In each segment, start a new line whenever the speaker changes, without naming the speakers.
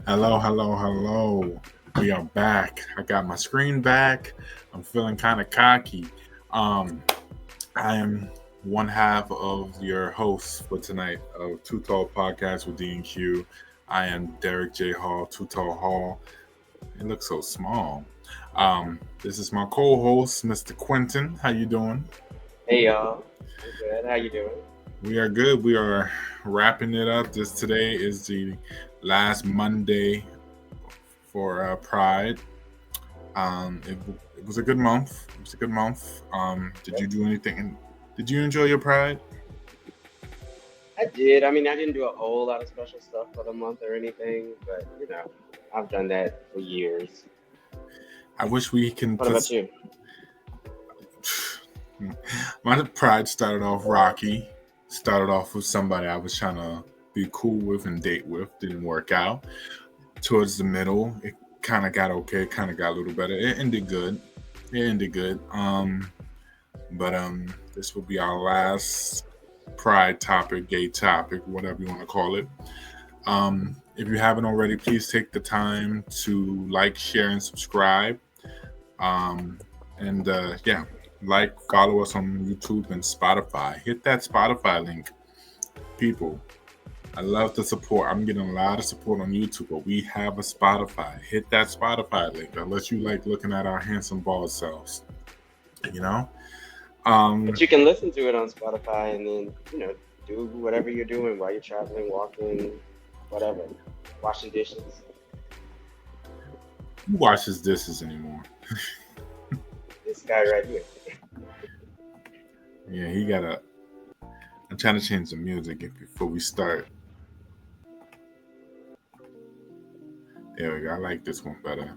Hello, hello, hello. We are back. I got my screen back. I'm feeling kind of cocky. Um, I am one half of your hosts for tonight of 2TallPodcast with D&Q. I am Derek J. Hall, 2Tall Hall. It looks so small. This is my co-host, Mr. Quentin. How you doing?
Hey y'all, I'm good. How you doing?
We are good. We are wrapping it up. Today is the last Monday for Pride. It was a good month. It was a good month. Did you do anything? Did you enjoy your Pride?
I did. I mean, I didn't do a whole lot of special stuff for the month or anything, but I've done that for years.
I wish we can
What about you?
My Pride started off rocky. Started off with somebody I was trying to be cool with and date with. Didn't work out. Towards the middle, it kind of got okay. Kind of got a little better. It ended good. But this will be our last Pride topic, gay topic, whatever you want to call it. If you haven't already, please take the time to like, share, and subscribe. Like, follow us on YouTube and Spotify. Hit that Spotify link, people. I love the support. I'm getting a lot of support on YouTube, but we have a Spotify. Hit that Spotify link, unless you like looking at our handsome bald selves. You know?
But you can listen to it on Spotify and then, do whatever you're doing while you're traveling, walking, whatever. Washing dishes.
Who washes dishes anymore?
This guy right here.
Yeah, he got a... I'm trying to change the music before we start. There we go. I like this one better.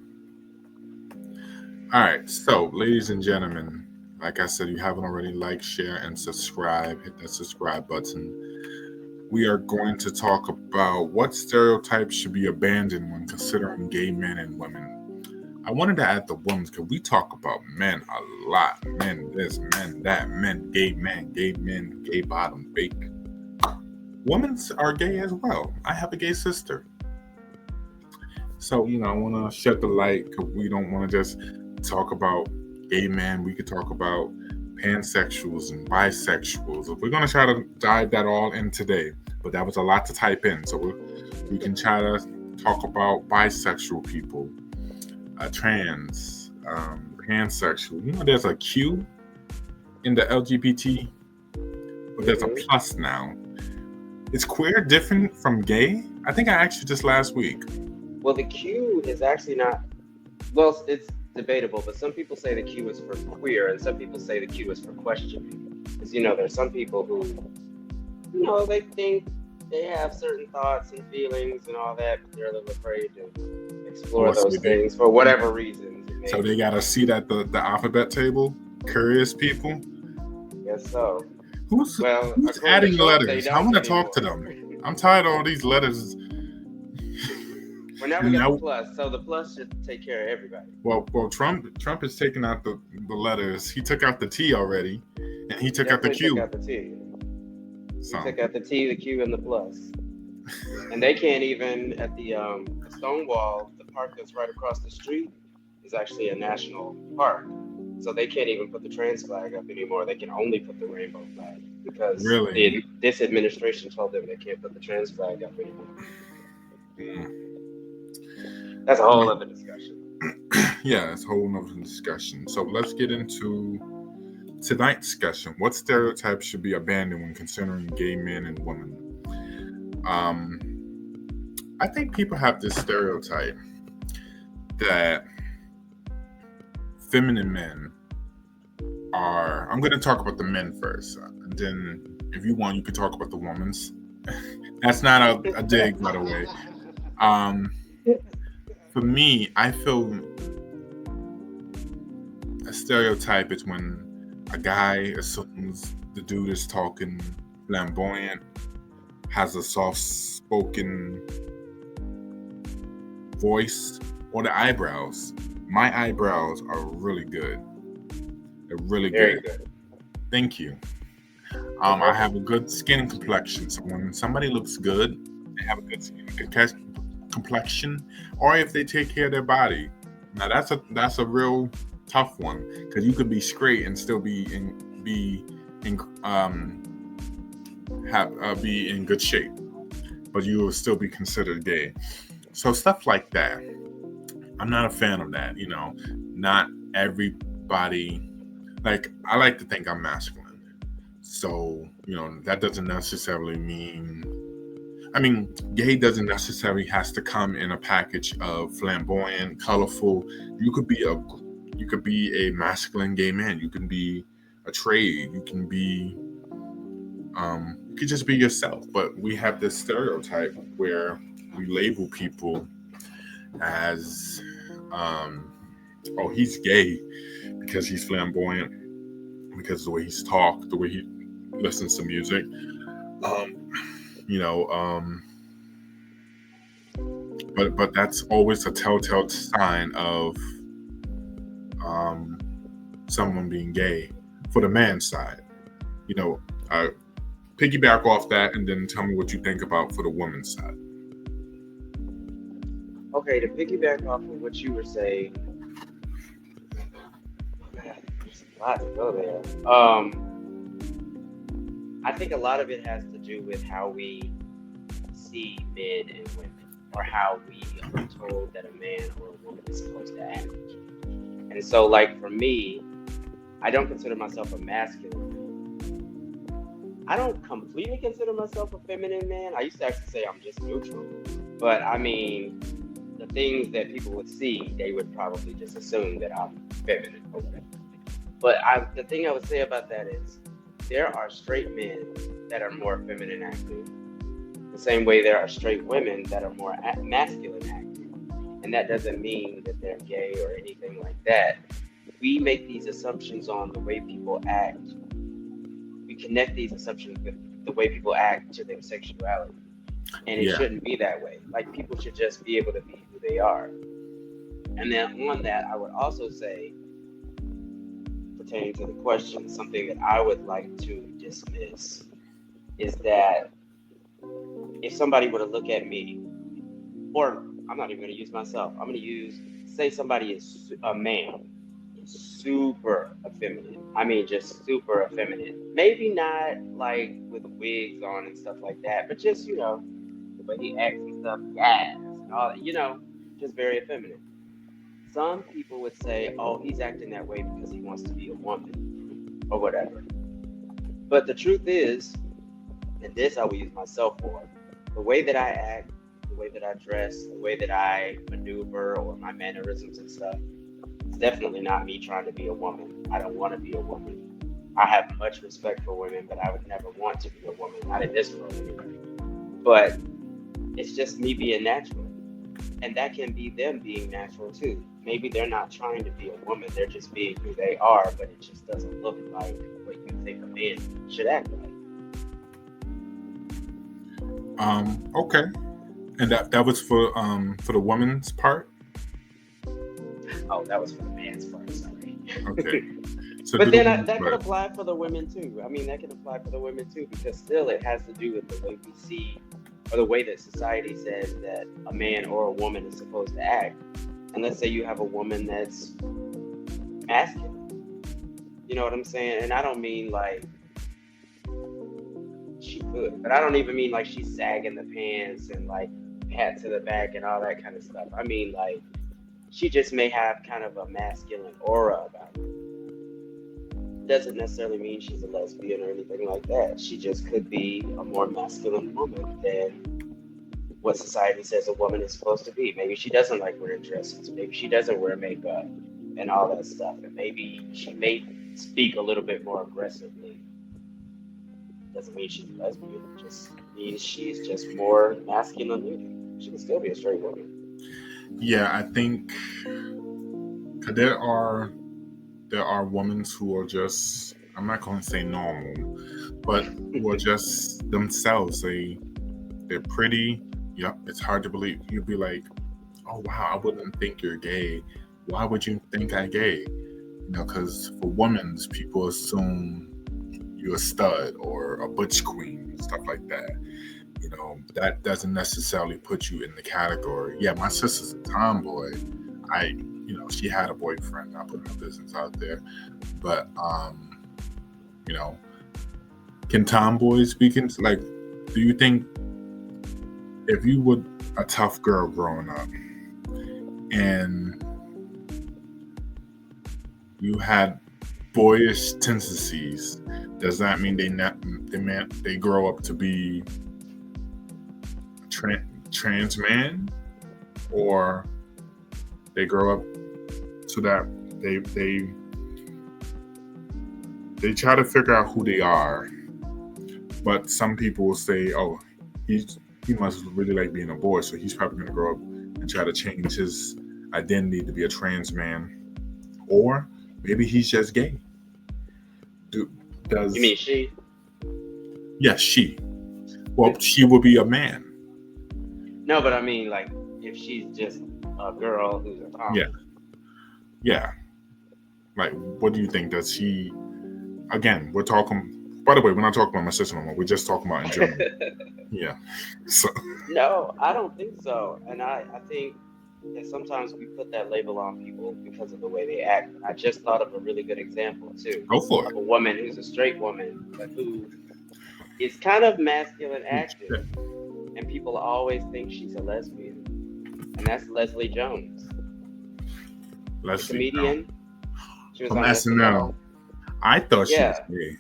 All right. So, ladies and gentlemen, like I said, you haven't already, like, share, and subscribe. Hit that subscribe button. We are going to talk about what stereotypes should be abandoned when considering gay men and women. I wanted to add the women because we talk about men a lot. Men this, men that, men, gay men, gay bottom, fake. Women are gay as well. I have a gay sister. So, I want to shed the light because we don't want to just talk about gay men. We could talk about pansexuals and bisexuals. We're going to try to dive that all in today. But that was a lot to type in. So we can try to talk about bisexual people, trans, pansexual. There's a Q in the LGBT, but there's a plus now. Is queer different from gay? I think I asked you just last week.
Well, the Q is actually not... Well, it's debatable, but some people say the Q is for queer, and some people say the Q is for questioning. Because, there's some people who, they think they have certain thoughts and feelings and all that, but they're a little afraid to explore those things for whatever reasons.
So they got a seat at the alphabet table? Curious people?
Yes, so.
Who's adding letters? I want to talk to them. I'm tired of all these letters.
Well, now we got the plus, so the plus should take care of everybody.
Well, Trump is taking out the letters. He took out the T already, and he took out the Q.
Took out the T. He took out the T, the Q, and the plus. And they can't even, at the Stonewall, the park that's right across the street, is actually a national park. So they can't even put the trans flag up anymore. They can only put the rainbow flag because this administration told them they can't put the trans flag up anymore. That's a whole other discussion.
Yeah, that's a whole other discussion. So let's get into tonight's discussion. What stereotypes should be abandoned when considering gay men and women? I think people have this stereotype that feminine men are... I'm going to talk about the men first. And then if you want, you can talk about the women's. That's not a dig, by the way. For me, I feel a stereotype is when a guy assumes the dude is talking flamboyant, has a soft-spoken voice, or the eyebrows. My eyebrows are really good. They're really good. Thank you. I have a good skin complexion, so when somebody looks good they have a good skin, good complexion, or if they take care of their body. Now that's a real tough one, because you could be straight and still be in be in good shape, but you will still be considered gay. So stuff like that, I'm not a fan of that. Not everybody. Like, I like to think I'm masculine, so that doesn't necessarily mean. I mean, gay doesn't necessarily has to come in a package of flamboyant, colorful. You could be a masculine gay man. You can be a trade. You can be you could just be yourself. But we have this stereotype where we label people as oh, he's gay because he's flamboyant, because of the way he's talked, the way he listens to music. You know, but that's always a telltale sign of someone being gay for the man's side. Piggyback off that, and then tell me what you think about for the woman's side.
Okay, to piggyback off of what you were saying, there's a lot to go there. I think a lot of it has to do with how we see men and women, or how we are told that a man or a woman is supposed to act. And so, like, for me, I don't consider myself a masculine. I don't completely consider myself a feminine man. I used to actually say I'm just neutral. But I mean, the things that people would see, they would probably just assume that I'm feminine. Okay. But the thing I would say about that is, there are straight men that are more feminine acting, the same way there are straight women that are more masculine acting. And that doesn't mean that they're gay or anything like that. We make these assumptions on the way people act. We connect these assumptions with the way people act to their sexuality. And it shouldn't be that way. Like, people should just be able to be who they are. And then on that, I would also say, pertaining to the question, something that I would like to dismiss is that if somebody were to look at me, or I'm not even going to use myself, I'm going to say somebody is a man, super effeminate. I mean, just super effeminate. Maybe not like with wigs on and stuff like that, but just, the way he acts and stuff, and all that, just very effeminate. Some people would say, oh, he's acting that way because he wants to be a woman or whatever. But the truth is, and this I will use myself for, the way that I act, the way that I dress, the way that I maneuver, or my mannerisms and stuff, it's definitely not me trying to be a woman. I don't want to be a woman. I have much respect for women, but I would never want to be a woman, not in this world anyway. But it's just me being natural. And that can be them being natural too. Maybe they're not trying to be a woman, they're just being who they are, but it just doesn't look like what you think a man should act like.
Okay. And that was for the woman's part?
Oh, that was for the man's part, sorry.
Okay. So
but then that could apply for the women too. I mean, that can apply for the women too, because still it has to do with the way we see, or the way that society says that a man or a woman is supposed to act. And let's say you have a woman that's masculine. You know what I'm saying? And I don't mean like she could, but I don't even mean like she's sagging the pants and like pat to the back and all that kind of stuff. I mean, like, she just may have kind of a masculine aura about her. Doesn't necessarily mean she's a lesbian or anything like that. She just could be a more masculine woman than what society says a woman is supposed to be. Maybe she doesn't like wearing dresses. Maybe she doesn't wear makeup and all that stuff. And maybe she may speak a little bit more aggressively. Doesn't mean she's a lesbian. It just means she's just more masculine. She can still be a straight woman.
Yeah, I think there are women who are just, I'm not going to say normal, but who are just themselves. They're pretty. Yep, it's hard to believe. You'd be like, oh wow, I wouldn't think you're gay. Why would you think I'm gay? Because for women, people assume you're a stud or a butch queen, stuff like that. that doesn't necessarily put you in the category. Yeah, my sister's a tomboy. She had a boyfriend. I put my business out there, but you know, can tomboys be like? Do you think if you were a tough girl growing up and you had boyish tendencies, does that mean they grow up to be trans man, or they grow up so that they try to figure out who they are? But some people will say, oh, he must really like being a boy, so he's probably going to grow up and try to change his identity to be a trans man, or maybe he's just gay.
You mean she?
Yes, she. Well, she will be a man.
No, but I mean, like, if she's just a girl who's a tomboy.
Yeah. Like, what do you think? Does she? Again, we're talking. By the way, we're not talking about my sister no more. We're just talking about in general. Yeah. So.
No, I don't think so. And I think that sometimes we put that label on people because of the way they act. I just thought of a really good example too.
Go for it.
Of a woman who's a straight woman, but who is kind of masculine active, and people always think she's a lesbian, and that's Leslie Jones, the comedian. She was on SNL.
I thought she was gay.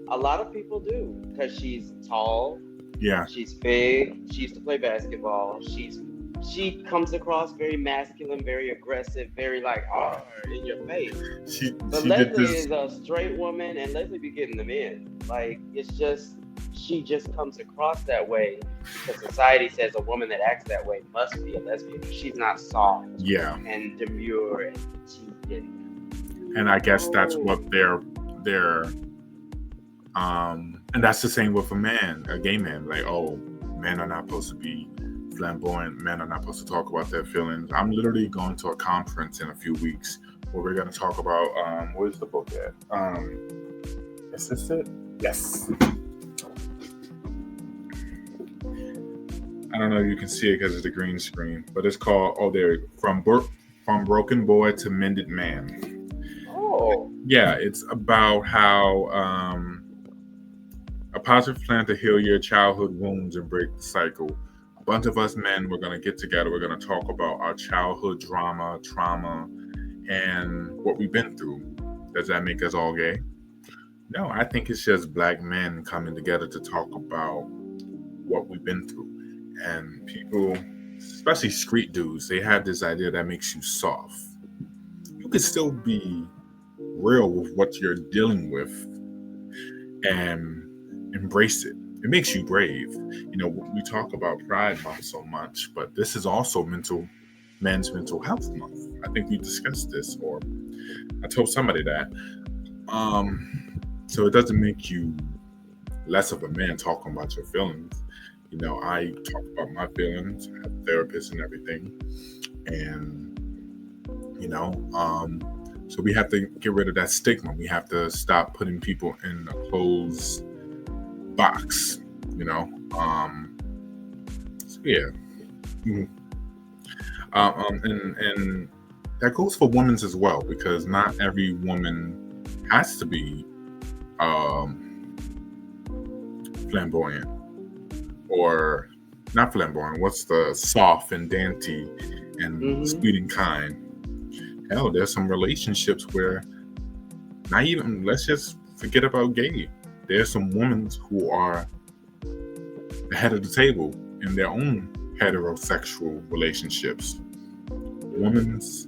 A lot of people do, because she's tall.
Yeah.
She's big. She used to play basketball. She comes across very masculine, very aggressive, very like in your face. But Leslie is a straight woman, and Leslie be getting them in. Like, it's just, she just comes across that way because society says a woman that acts that way must be a lesbian. She's not soft.
Yeah.
And demure and
and I guess that's what they're and that's the same with a gay man. Like, oh, men are not supposed to be flamboyant. Men are not supposed to talk about their feelings. I'm literally going to a conference in a few weeks where we're going to talk about where's the book at? Is this it? Yes. I don't know if you can see it because it's a green screen, but it's called From Broken Boy to Mended Man.
Oh.
Yeah, it's about how a positive plan to heal your childhood wounds and break the cycle. A bunch of us men, we're going to get together. We're going to talk about our childhood trauma, and what we've been through. Does that make us all gay? No, I think it's just black men coming together to talk about what we've been through. And people, especially street dudes, they have this idea that makes you soft. You can still be real with what you're dealing with and embrace it. It makes you brave. We talk about Pride Month so much, but this is also Men's Mental Health Month. I think we discussed this, or I told somebody that. So it doesn't make you less of a man talking about your feelings. I talk about my feelings. I have a therapist and everything, and so we have to get rid of that stigma. We have to stop putting people in a closed box. So yeah. And that goes for women as well, because not every woman has to be flamboyant, or not flamboyant. What's the soft and dainty and sweet and kind? Hell, there's some relationships where not even, let's just forget about gay. There's some women who are the head of the table in their own heterosexual relationships. Women's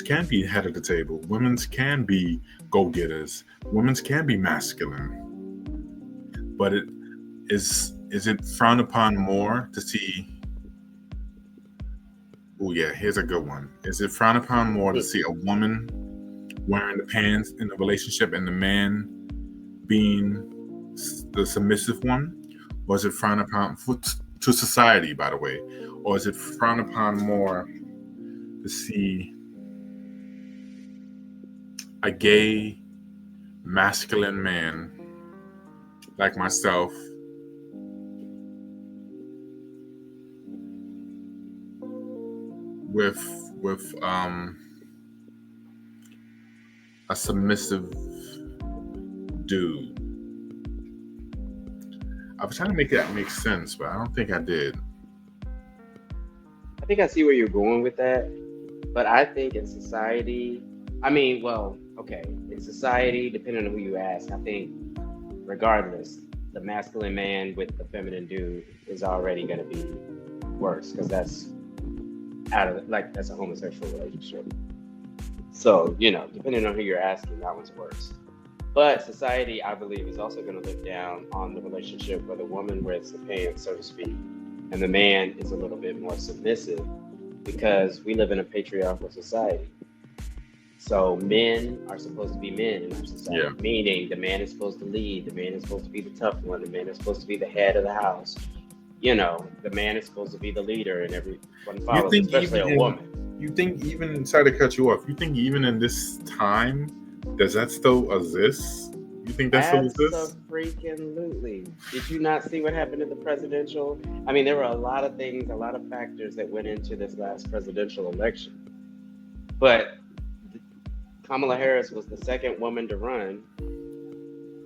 can be head of the table. Women's can be go-getters. Women's can be masculine. But is it frowned upon more to see? Oh yeah, here's a good one. Is it frowned upon more to see a woman wearing the pants in the relationship and the man being the submissive one? Or is it frowned upon to society, by the way? Or is it frowned upon more to see a gay, masculine man like myself with a submissive dude. I was trying to make that make sense, but I don't think I did.
I think I see where you're going with that, but I think in society, in society, depending on who you ask, I think regardless, the masculine man with the feminine dude is already going to be worse because that's that's a homosexual relationship. So, depending on who you're asking, that one's worse. But society, I believe, is also going to look down on the relationship where the woman wears the pants, so to speak, and the man is a little bit more submissive because we live in a patriarchal society. So men are supposed to be men in our society, meaning the man is supposed to lead, the man is supposed to be the tough one, the man is supposed to be the head of the house. The man is supposed to be the leader and everyone follows, especially a woman.
You think even, sorry to cut you off, you think even in this time, does that still exist? You think that still exists?
Absolutely. Did you not see what happened in the presidential? There were a lot of things, a lot of factors that went into this last presidential election. But Kamala Harris was the second woman to run,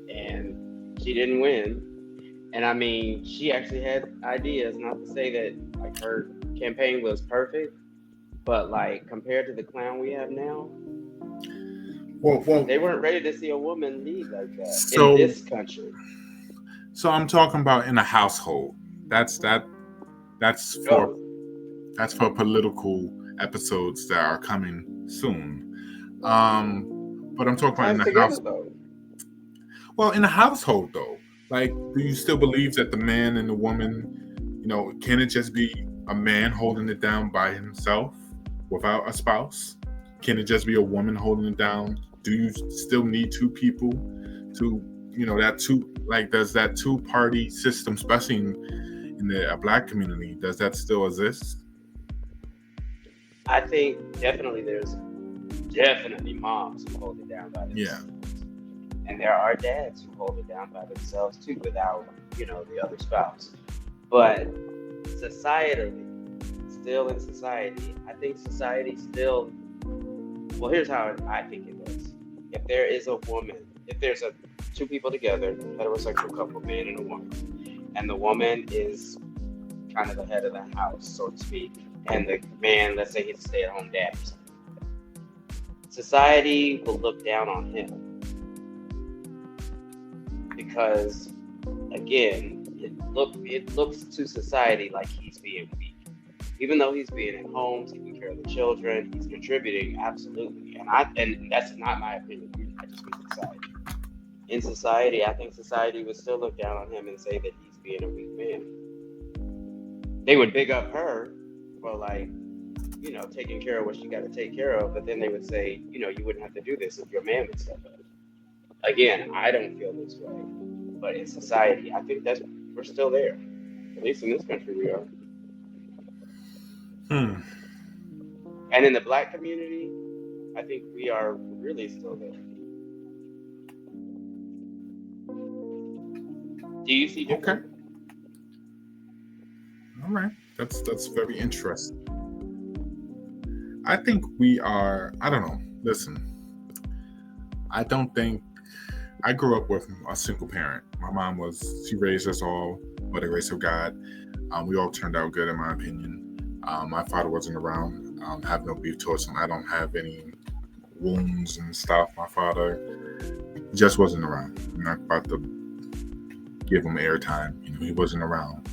and she didn't win. And she actually had ideas, not to say that her campaign was perfect, but compared to the clown we have now, well, they weren't ready to see a woman lead like that in this country.
So I'm talking about in a household. That's for political episodes that are coming soon. But I'm talking about in the household. Well, in a household though, do you still believe that the man and the woman, can it just be a man holding it down by himself without a spouse? Can it just be a woman holding it down? Do you still need two people to, does that two-party system, especially in the Black community, does that still exist?
I think definitely there's moms who hold it down by themselves. Yeah. And there are dads who hold it down by themselves too without, the other spouse. But societally, still in society, I think society still, well, here's how I think it looks. If there is a woman, if there's two people together, heterosexual couple, man and a woman, and the woman is kind of the head of the house, so to speak, and the man, let's say he's a stay-at-home dad or something, society will look down on him because, again, it looks to society like he's being weak. Even though he's being at home, taking care of the children, he's contributing, absolutely. And that's not my opinion. I just mean society. In society, I think society would still look down on him and say that he's being a weak man. They would big up her for taking care of what she got to take care of, but then they would say, you wouldn't have to do this if your man would step up. Again, I don't feel this way, but in society, I think we're still there. At least in this country, we are. And in the Black community, I think we are really still there. Do you see different?
Okay. All right. That's very interesting. I think we are, I don't know. Listen, I don't think, I grew up with a single parent. My mom she raised us all by the grace of God. We all turned out good in my opinion. My father wasn't around. I have no beef towards him. I don't have any wounds and stuff. My father just wasn't around. I'm not about to give him airtime. He wasn't around.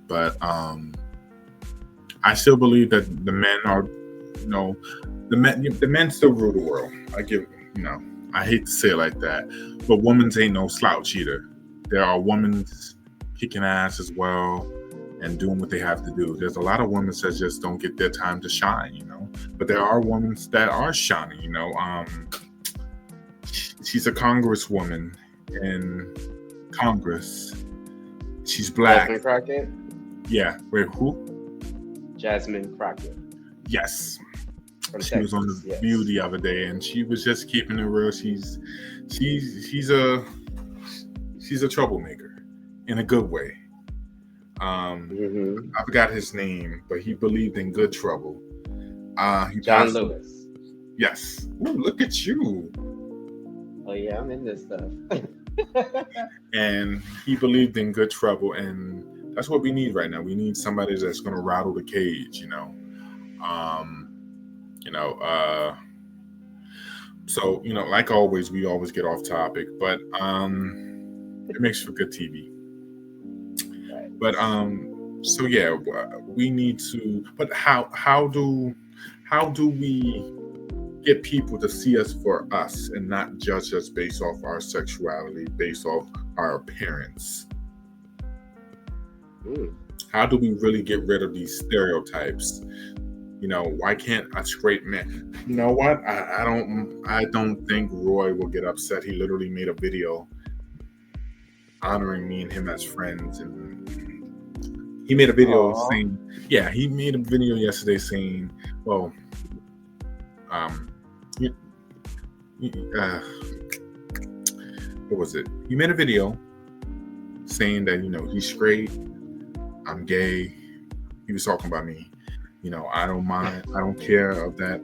But I still believe that the men are, the men still rule the world. I hate to say it like that, but women ain't no slouch either. There are women kicking ass as well and doing what they have to do. There's a lot of women that just don't get their time to shine, but there are women that are shining, she's a congresswoman in Congress. She's Black.
Jasmine Crockett?
Yeah. Wait, who?
Jasmine Crockett.
Yes. She was on the View the other day, and she was just keeping it real. She's a troublemaker in a good way.
Mm-hmm.
I forgot his name, but he believed in good trouble. He
John
passed.
Lewis.
Yes. Ooh, look at you.
Oh yeah, I'm in this stuff.
And he believed in good trouble, and that's what we need right now. We need somebody that's going to rattle the cage, um you know so like always, we always get off topic, but it makes for good TV.
Right.
But so yeah, we need to, but how do we get people to see us for us and not judge us based off our sexuality, based off our appearance? How do we really get rid of these stereotypes? Why can't a straight man? You know what? I don't think Roy will get upset. He literally made a video honoring me and him as friends, and he made a video saying, yeah, he made a video yesterday saying, well, what was it? He made a video saying that he's straight, I'm gay. He was talking about me. I don't mind. I don't care of that.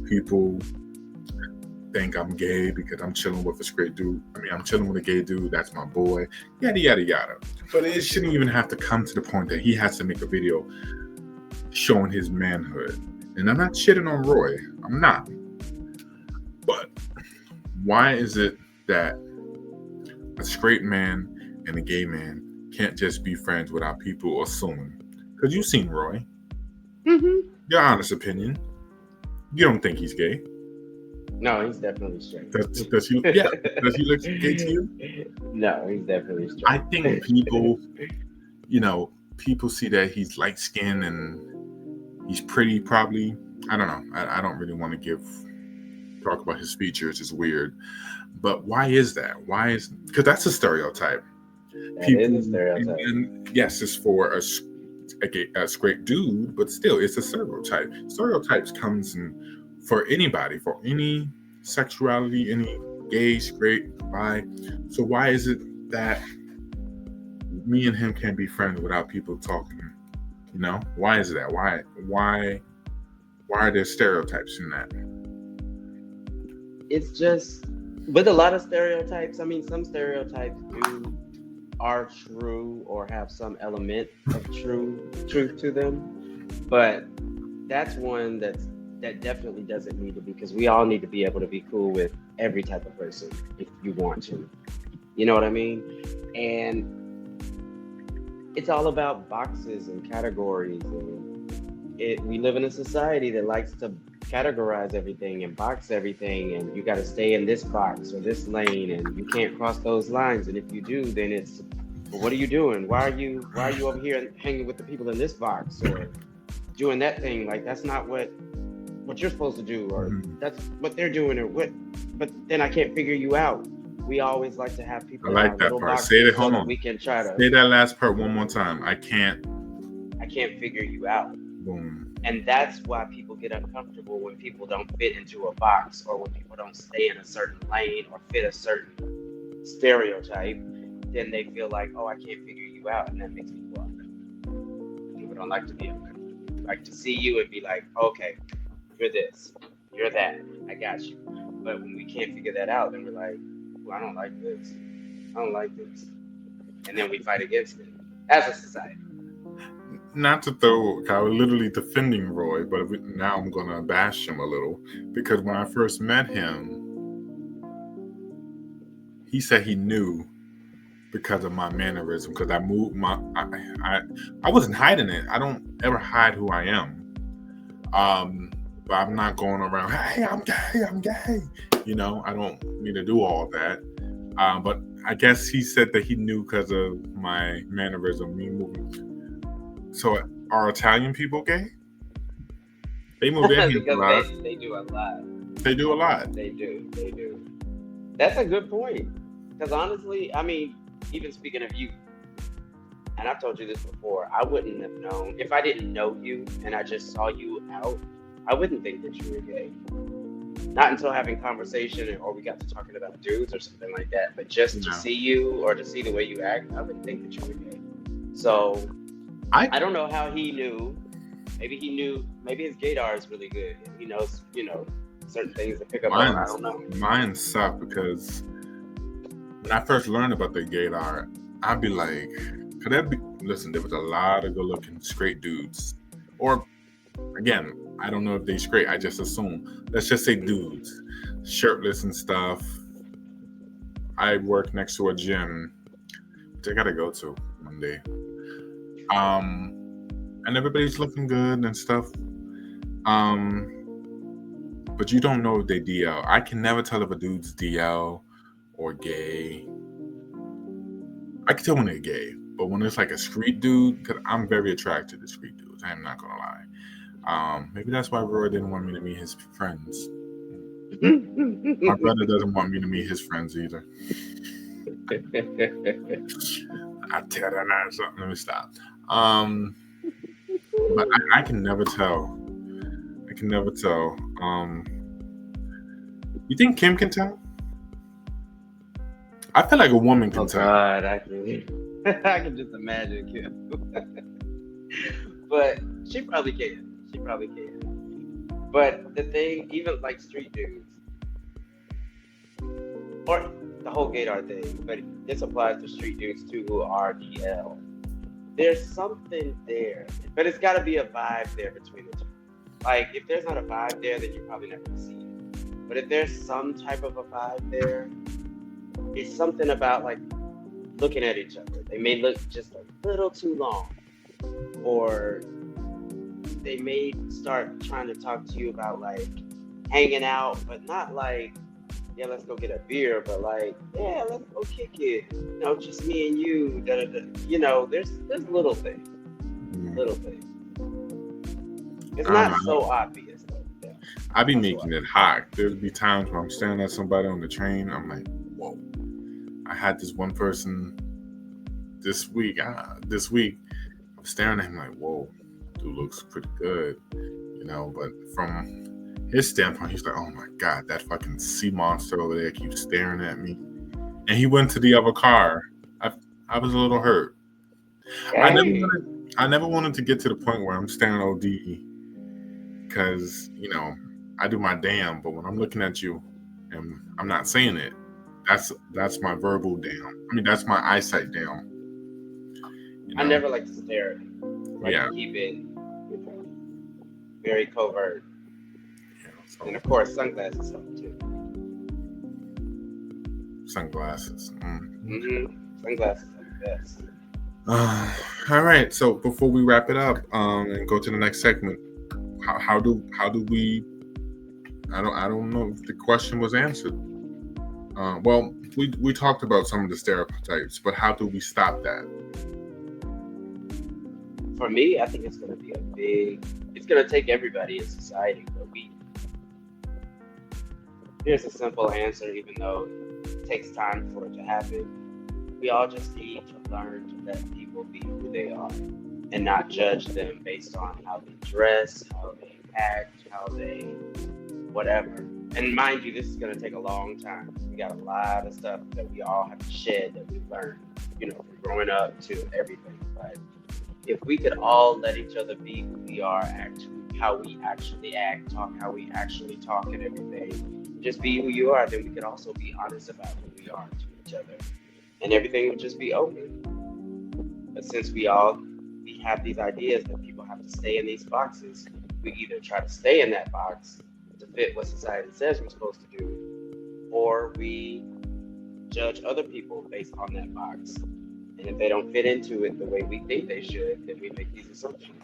People think I'm gay because I'm chilling with a straight dude. I mean, I'm chilling with a gay dude. That's my boy. Yada, yada, yada. But it shouldn't even have to come to the point that he has to make a video showing his manhood. And I'm not shitting on Roy. I'm not. But why is it that a straight man and a gay man can't just be friends without people assuming? Because you've seen Roy.
Mm-hmm.
Your honest opinion. You don't think he's gay?
No, he's definitely straight.
Does he? Yeah. Does he look gay to you?
No, he's definitely straight.
I think people, people see that he's light skinned and he's pretty. Probably, I don't know. I don't really want to talk about his features. It's weird. But why is that? Because that's a stereotype.
That is a stereotype.
And yes, it's for a straight dude, but still, it's a stereotype. Stereotypes comes in for anybody, for any sexuality, any gay, straight, bi. So why is it that me and him can't be friends without people talking? Why is that? Why are there stereotypes in that?
It's just with a lot of stereotypes. I mean, some stereotypes are true or have some element of truth to them, but that's one that definitely doesn't need to be, because we all need to be able to be cool with every type of person if you want to. You know what I mean? And it's all about boxes and categories, and we live in a society that likes to categorize everything and box everything, and you got to stay in this box or this lane, and you can't cross those lines, and if you do, then it's, well, what are you doing? Why are you over here hanging with the people in this box or doing that thing? Like, that's not what you're supposed to do, or that's what they're doing, or what, but then I can't figure you out. We always like to have people.
I like that part. Say it. Hold on.
We can try to
say that last part one more time. I can't
figure you out.
Boom.
And that's why people get uncomfortable when people don't fit into a box, or when people don't stay in a certain lane or fit a certain stereotype. Then they feel like, oh, I can't figure you out, and that makes people uncomfortable. People don't like to be uncomfortable. They like to see you and be like, okay, you're this, you're that, I got you. But when we can't figure that out, then we're like, well, I don't like this, and then we fight against it as a society.
Not to throw, I was literally defending Roy, but now I'm going to bash him a little, because when I first met him, he said he knew because of my mannerism, because I moved I wasn't hiding it. I don't ever hide who I am. But I'm not going around, hey, I'm gay. I don't need to do all that. But I guess he said that he knew because of my mannerism, me moving. So are Italian people gay? They move their hands a lot.
They do a lot.
They do a lot.
They do. That's a good point. Because honestly, I mean, even speaking of you, and I've told you this before, I wouldn't have known, if I didn't know you and I just saw you out, I wouldn't think that you were gay. Not until having conversation, or we got to talking about dudes or something like that. But just to see you, or to see the way you act, I wouldn't think that you were gay. So I don't know how he knew. Maybe he knew. Maybe his gaydar is really good, and he knows, certain things to pick up on. I don't know.
Mine suck because when I first learned about the gaydar, I'd be like, could that be? Listen, there was a lot of good-looking straight dudes, or again, I don't know if they straight. I just assume. Let's just say dudes, shirtless and stuff. I work next to a gym, which I gotta go to one day. And everybody's looking good and stuff. But you don't know if they DL. I can never tell if a dude's DL or gay. I can tell when they're gay, but when it's like a street dude, because I'm very attracted to street dudes. I'm not gonna lie. Maybe that's why Roy didn't want me to meet his friends. My brother doesn't want me to meet his friends either. I tell that man something. Let me stop. But I can never tell. I can never tell. You think Kim can tell? I feel like a woman can tell.
God, I can just imagine Kim. But she probably can. But the thing, even like street dudes, or the whole gaydar thing, but this applies to street dudes too who are DL. There's something there, but it's got to be a vibe there between the two. Like, if there's not a vibe there, then you're probably not going to see it. But if there's some type of a vibe there, it's something about, like, looking at each other. They may look just a little too long, or they may start trying to talk to you about, like, hanging out, but not like, yeah, let's go get a beer, but like, yeah, let's go kick it. Just me and you. There's little things. It's not so obvious though. Yeah.
I be making it hot. There'll be times where I'm staring at somebody on the train. I'm like, whoa. I had this one person this week. I'm staring at him like, whoa, dude looks pretty good, But from his standpoint, he's like, oh my God, that fucking sea monster over there keeps staring at me. And he went to the other car. I was a little hurt.
Hey.
I never wanted to get to the point where I'm staring OD because, I do my damn, but when I'm looking at you and I'm not saying it, that's my verbal damn. I mean, that's my eyesight down.
I never like to stare at it. To keep it very covert. So. And of course, sunglasses stuff too.
Sunglasses.
Sunglasses are the best.
All right. So before we wrap it up and go to the next segment, how do we? I don't know if the question was answered. Well, we talked about some of the stereotypes, but how do we stop that?
For me, I think it's going to be it's going to take everybody in society, but here's a simple answer, even though it takes time for it to happen. We all just need to learn to let people be who they are and not judge them based on how they dress, how they act, how they whatever. And mind you, this is going to take a long time. We got a lot of stuff that we all have to shed that we learned, from growing up to everything. But if we could all let each other be who we are, how we actually act, talk how we actually talk and everything, just be who you are, then we could also be honest about who we are to each other. And everything would just be open. But since we have these ideas that people have to stay in these boxes, we either try to stay in that box to fit what society says we're supposed to do, or we judge other people based on that box. And if they don't fit into it the way we think they should, then we make these assumptions.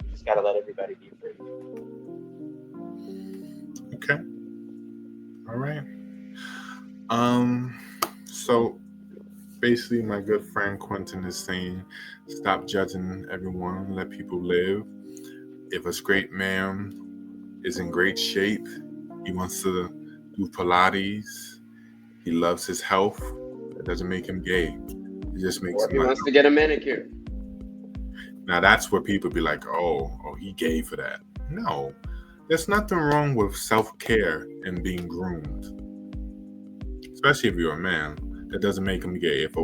We just got to let everybody be free.
Okay. All right. So basically my good friend Quentin is saying, stop judging everyone, let people live. If a straight man is in great shape, he wants to do Pilates, he loves his health, that doesn't make him gay. It just makes him
he wants to get a manicure.
Now that's where people be like, oh, he gay for that. No, there's nothing wrong with self-care and being groomed. Especially if you're a man, that doesn't make him gay. If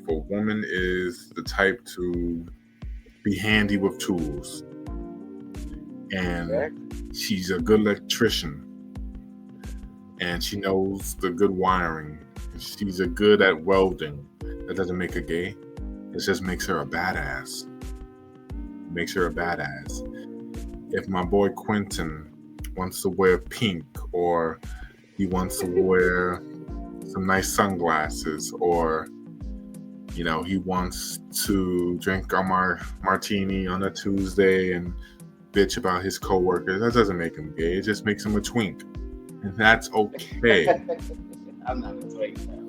a woman is the type to be handy with tools, and she's a good electrician, and she knows the good wiring, and she's a good at welding. That doesn't make her gay. It just makes her a badass. Makes her a badass. If my boy Quentin wants to wear pink, or he wants to wear some nice sunglasses, or he wants to drink a martini on a Tuesday and bitch about his coworkers, that doesn't make him gay. It just makes him a twink, and that's okay.
I'm not a twink now.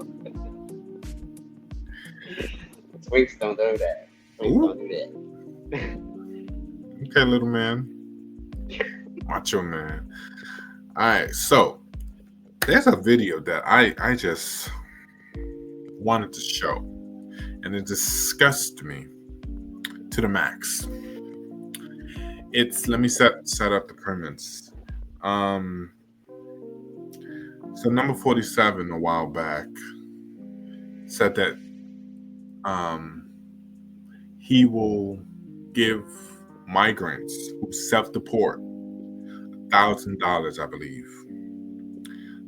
Twinks don't do that. Twinks don't do that.
Okay, little man. Macho man. Alright, so there's a video that I just wanted to show, and it disgusted me to the max. Let me set up the premise. So number 47 a while back said that he will give migrants who self-deport $1,000, I believe.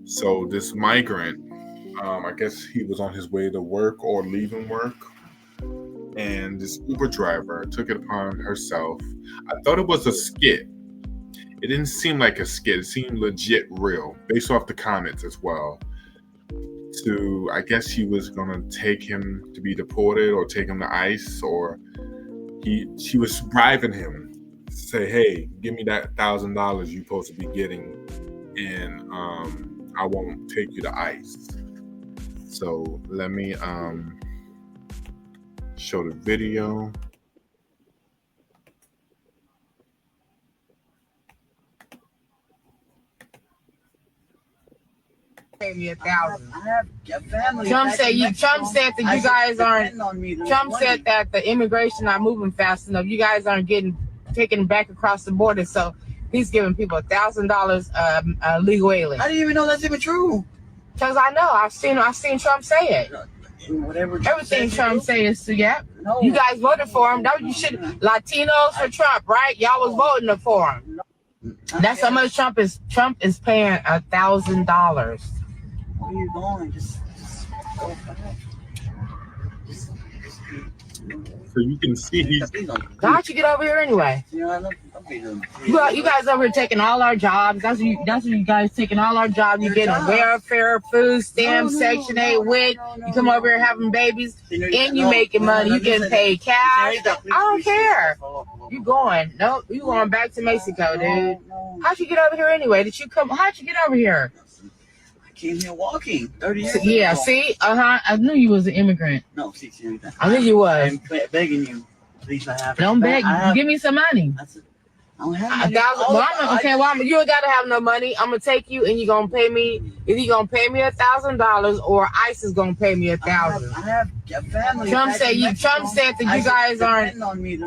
So this migrant, I guess he was on his way to work or leaving work, and this Uber driver took it upon herself. I thought it was a skit. It didn't seem like a skit. It seemed legit real, based off the comments as well. I guess she was gonna take him to be deported or take him to ICE, or she was bribing him to say, "Hey, give me that $1,000 you're supposed to be getting, and I won't take you to ICE." So let me show the video.
Pay me $1,000. I have a family. Trump said that you guys aren't. Trump said that the immigration not moving fast enough. You guys aren't getting taken back across the border. So he's giving people $1,000 legal alien. How do you even know that's even true? Because I know I've seen Trump say it. Everything Trump says, yeah. No. You guys voted for him. That you should. Latinos for Trump, right? Y'all was voting for him. That's how much Trump is paying $1,000. Where are you going? Just go back.
So you can see
how'd you get over here anyway? You guys over here taking all our jobs. That's what you guys taking all our jobs. You getting welfare, food stamps, Section 8, WIC. You come over here having babies, and you making money. You getting paid cash. I don't care. You going? No, you going back to Mexico, dude. How'd you get over here anyway? How'd you get over here?
Came here walking 30 years ago.
Yeah, see? I knew you was an immigrant.
No, see,
I knew you was.
I'm begging you. Please,
don't beg. Give me some money.
I don't have
$1,000. You ain't gotta have no money. I'm gonna take you, and you're gonna pay me. Either you're gonna pay me $1,000, or ICE is gonna pay me $1,000.
I have a family.
Trump said that you guys aren't.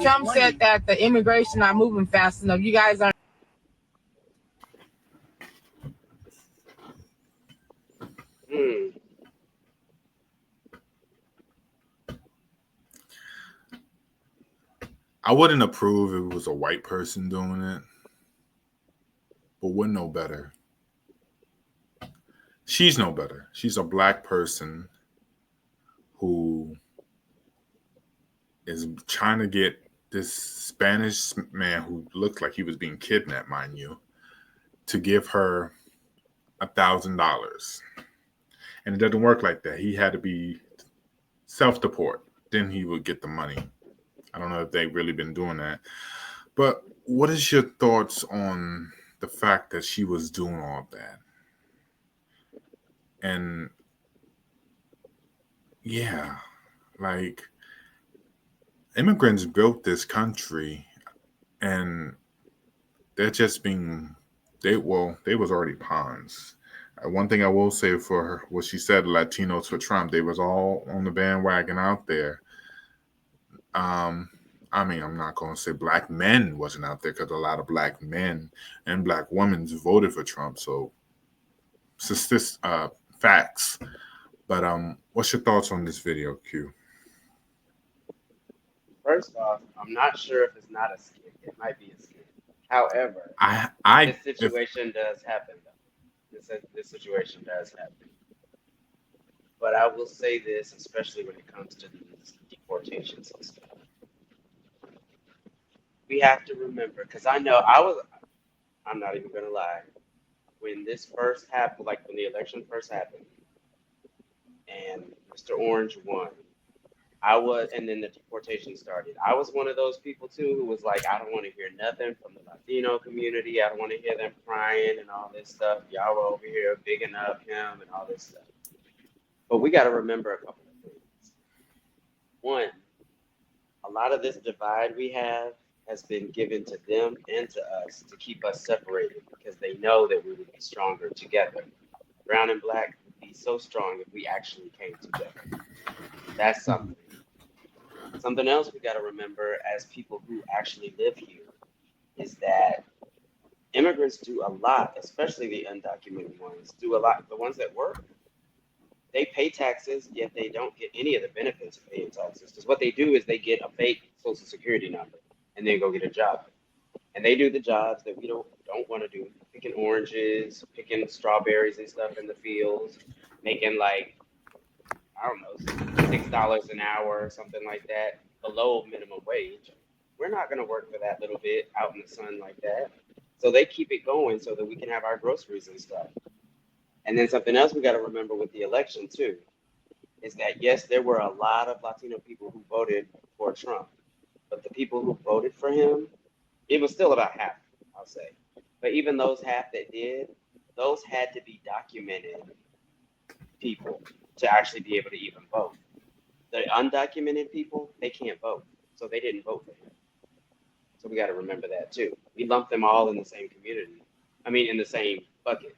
Trump said that the immigration not moving fast enough. You guys aren't.
I wouldn't approve if it was a white person doing it, but we're no better. She's no better. She's a black person who is trying to get this Spanish man who looked like he was being kidnapped, mind you, to give her $1,000. And it doesn't work like that. He had to be self-deport. Then he would get the money. I don't know if they've really been doing that. But what is your thoughts on the fact that she was doing all of that? And yeah, like, immigrants built this country, and they're just being, they was already pawns. One thing I will say for her, what she said, Latinos for Trump, they was all on the bandwagon out there. I mean, I'm not going to say black men wasn't out there, because a lot of black men and black women voted for Trump. So, facts. But what's your thoughts on this video, Q?
first off, I'm not sure if it's not a skit. It might be a skit. However,
I
this situation does happen, though. This situation does happen. But I will say this, especially when it comes to these deportations and stuff. We have to remember, because I'm not even going to lie. When this first happened, like when the election first happened, and Mr. Orange won, and then the deportation started. I was one of those people too who was like, I don't want to hear nothing from the Latino community. I don't want to hear them crying and all this stuff. Y'all were over here bigging up him and all this stuff. But we got to remember a couple of things. One, a lot of this divide we have has been given to them and to us to keep us separated because they know that we would be stronger together. Brown and black would be so strong if we actually came together. That's something. Something else we got to remember as people who actually live here is that immigrants do a lot, especially the undocumented ones, do a lot. The ones that work, they pay taxes, yet they don't get any of the benefits of paying taxes. Because what they do is they get a fake social security number and then go get a job. And they do the jobs that we don't want to do, picking oranges, picking strawberries and stuff in the fields, making like, I don't know, $6 an hour or something like that, below minimum wage. We're not going to work for that little bit out in the sun like that. So they keep it going so that we can have our groceries and stuff. And then something else we got to remember with the election too, is that yes, there were a lot of Latino people who voted for Trump, but the people who voted for him, it was still about half, I'll say. But even those half that did, those had to be documented people to actually be able to even vote. The undocumented people, they can't vote, so they didn't vote for him. So we got to remember that too. We lump them all in the same community. I mean, in the same bucket.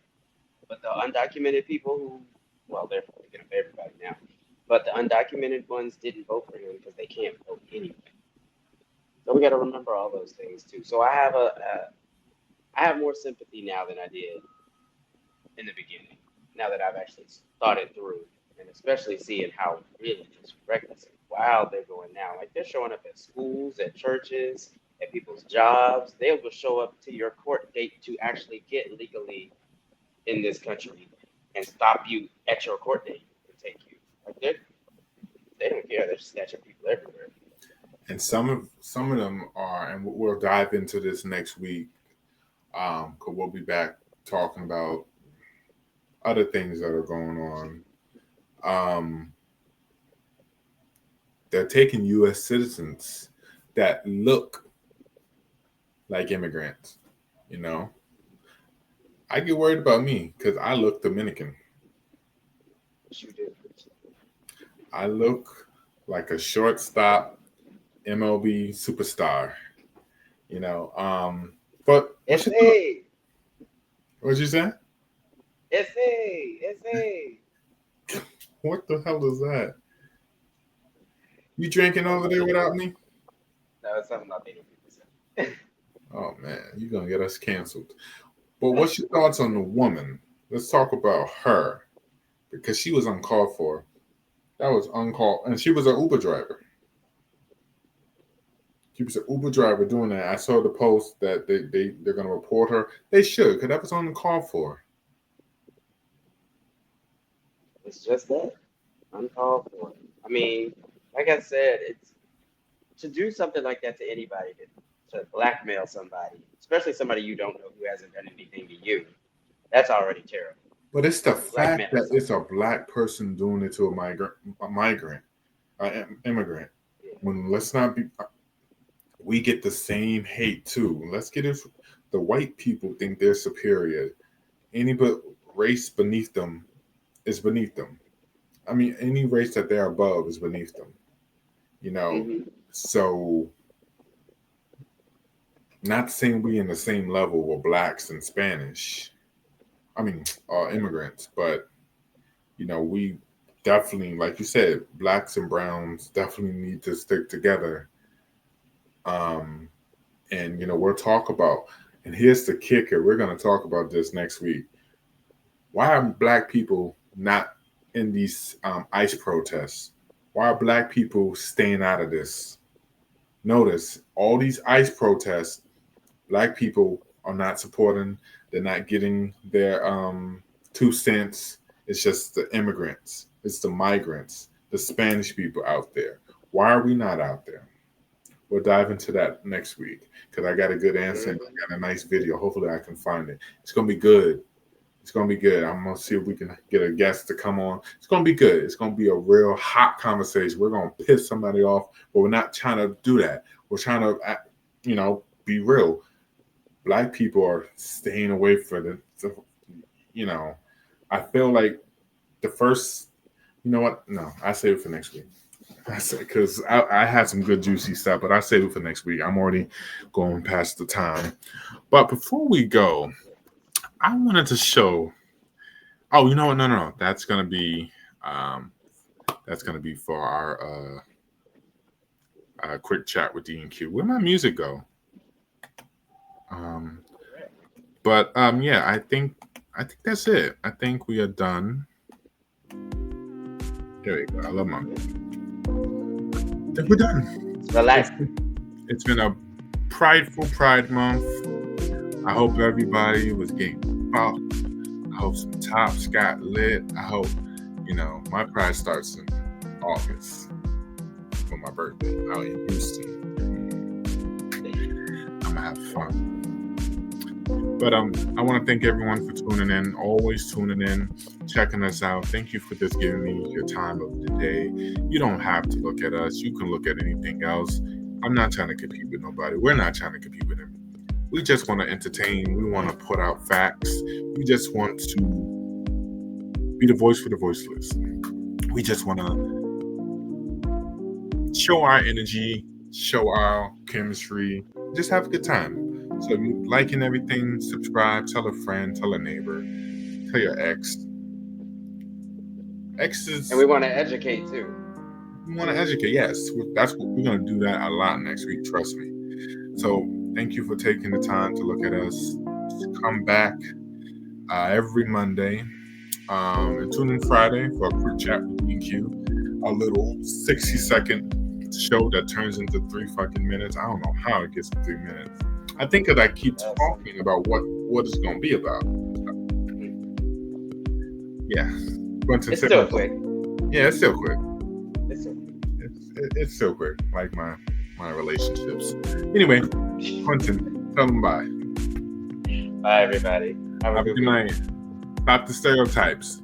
But the undocumented people who, well, they're picking up everybody now. But the undocumented ones didn't vote for him because they can't vote anyway. So we got to remember all those things too. So I have more sympathy now than I did in the beginning. Now that I've actually thought it through, and especially seeing how really just reckless and wild they're going now. Like they're showing up at schools, at churches, at people's jobs. They will show up to your court date to actually get legally in this country and stop you at your court date and take you. Like they don't care. They're just snatching people everywhere.
And some of them are, and we'll dive into this next week. Because we'll be back talking about other things that are going on. They're taking U.S. citizens that look like immigrants. You know, I get worried about me because I look Dominican.
You do.
I look like a shortstop MLB superstar. You know, but
What'd
you say?
It's
What the hell is that? You drinking over there without me?
No, it's something not native people say.
Oh man, you're gonna get us canceled. But what's your thoughts on the woman? Let's talk about her because she was uncalled for. That was uncalled, and she was an Uber driver. She was an Uber driver doing that. I saw the post that they're gonna report her. They should, because that was uncalled for.
It's just that uncalled for. I mean, like I said, it's to do something like that to anybody, to blackmail somebody, especially somebody you don't know who hasn't done anything to you. That's already terrible.
But it's the fact that it's a black person doing it to a migrant, immigrant.
Yeah.
When let's not be, we get the same hate too. Let's get it. The white people think they're superior. Any but race beneath them is beneath them. I mean, any race that they're above is beneath them. You know,
Mm-hmm.
So not saying we in the same level with blacks and Spanish. I mean, immigrants, but you know, we definitely, like you said, blacks and browns definitely need to stick together. And you know, we'll talk about, and here's the kicker: we're going to talk about this next week. Why are black people not in these ICE protests? Why are black people staying out of this? Notice all these ICE protests, black people are not supporting. They're not getting their 2 cents. It's just the immigrants. It's the migrants, the Spanish people out there. Why are we not out there? We'll dive into that next week because I got a good answer. And I got a nice video. Hopefully, I can find it. It's gonna be good. It's gonna be good. I'm gonna see if we can get a guest to come on. It's gonna be good. It's gonna be a real hot conversation. We're gonna piss somebody off, but we're not trying to do that. We're trying to, be real. Black people are staying away from it. I feel like the first. You know what? No, I save it for next week. I say because I had some good juicy stuff, but I save it for next week. I'm already going past the time. But before we go, I wanted to show. Oh, you know what? No. That's gonna be for our quick chat with D&Q. Where'd my music go? Yeah, I think that's it. I think we are done. There we go. I love my music. I think we're done.
Relax.
It's been a prideful Pride Month. I hope everybody was getting fucked. I hope some tops got lit. I hope, my Pride starts in August for my birthday out in Houston. I'm gonna have fun. But I want to thank everyone for tuning in, always tuning in, checking us out. Thank you for just giving me your time of the day. You don't have to look at us. You can look at anything else. I'm not trying to compete with nobody. We're not trying to compete with them. We just want to entertain. We want to put out facts. We just want to be the voice for the voiceless. We just want to show our energy, show our chemistry, just have a good time. So if you liking everything, subscribe, tell a friend, tell a neighbor, tell your ex. Exes.
And we want to educate too.
We want to educate, yes. That's what we're going to do that a lot next week, trust me. So thank you for taking the time to look at us. Come back every Monday and tune in Friday for a quick chat with D&Q. A little 60-second show that turns into 3 fucking minutes. I don't know how it gets to 3 minutes. I think that I keep talking about what it's going to be about. Yeah.
It's still quick.
Yeah, it's still quick. It's still quick, like my relationships. Anyway, Quentin, tell them bye.
Bye, everybody. Have a good
night. Stop the stereotypes.